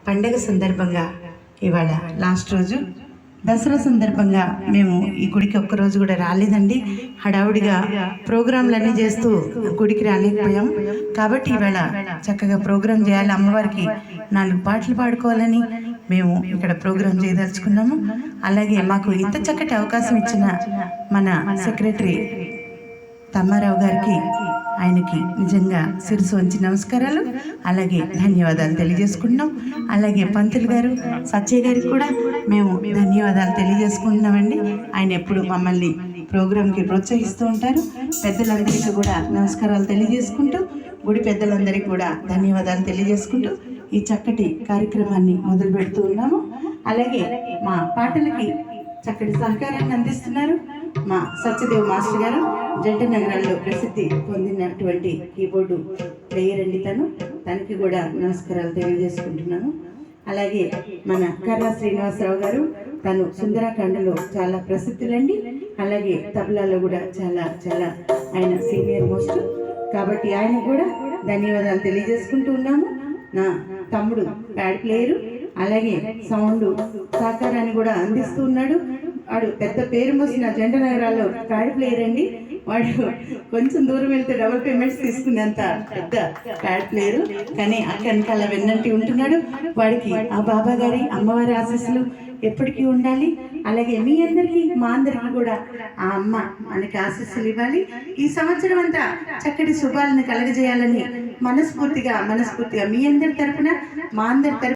పండగ సందర్భంగా ఇవాళ లాస్ట్ రోజు దసరా సందర్భంగా మేము ఈ గుడికి ఒక్కరోజు కూడా రాలేదండి. హడావుడిగా ప్రోగ్రాంలన్నీ చేస్తూ గుడికి రాలేకపోయాం. కాబట్టి ఇవాళ చక్కగా ప్రోగ్రాం చేయాలి, అమ్మవారికి 4 పాటలు పాడుకోవాలని మేము ఇక్కడ ప్రోగ్రాం చేయదలుచుకున్నాము. అలాగే మాకు ఇంత చక్కటి అవకాశం ఇచ్చిన మన సెక్రటరీ తమ్మారావు గారికి, ఆయనకి నిజంగా శిరసు వంచి నమస్కారాలు, అలాగే ధన్యవాదాలు తెలియజేసుకుంటున్నాం. అలాగే పంతులు గారు, సత్య గారికి కూడా మేము ధన్యవాదాలు తెలియజేసుకుంటున్నామండి. ఆయన ఎప్పుడు మమ్మల్ని ప్రోగ్రాంకి ప్రోత్సహిస్తూ ఉంటారు. పెద్దలందరికీ కూడా నమస్కారాలు తెలియజేసుకుంటూ, గుడి పెద్దలందరికీ కూడా ధన్యవాదాలు తెలియజేసుకుంటూ ఈ చక్కటి కార్యక్రమాన్ని మొదలు పెడుతూ ఉన్నాము. అలాగే మా పాటలకి చక్కటి సహకారాన్ని అందిస్తున్నారు మా సత్యదేవ్ మాస్టర్ గారు, జంట నగరాల్లో ప్రసిద్ధి పొందినటువంటి కీబోర్డు ప్లేయర్ అండి. తనకి కూడా నమస్కారాలు తెలియజేసుకుంటున్నాను. అలాగే మన కర్రా శ్రీనివాసరావు గారు, తను సుందరాఖండలో చాలా ప్రసిద్ధులండి. అలాగే తబలాలో కూడా చాలా ఆయన సీనియర్ మోస్ట్, కాబట్టి ఆయన కూడా ధన్యవాదాలు తెలియజేసుకుంటూ ఉన్నాము. నా తమ్ముడు ప్యాడ్ ప్లేయరు, అలాగే సౌండ్ సహకారాన్ని కూడా అందిస్తూ ఉన్నాడు. వాడు పెద్ద పేరు మోసిన జంట నగరాల్లో ప్యాడ్ ప్లేయర్ అండి. వాడు కొంచెం దూరం వెళ్తే డబుల్ పేమెంట్స్ తీసుకునేంత పెద్ద ప్యాడ్ ప్లేయరు, కానీ అక్కడికల వెన్నంటి ఉంటున్నాడు. వాడికి ఆ బాబా గారి అమ్మవారి ఆశీస్సులు ఎప్పటికీ ఉండాలి. అలాగే మీ అందరికీ, మా అందరికీ కూడా ఆ అమ్మ మనకి ఆశీస్సులు ఇవ్వాలి. ఈ సంవత్సరం అంతా చక్కటి శుభాలను కలగజేయాలని మనస్ఫూర్తిగా మీ అందరి తరపున, మా అందరి తరపున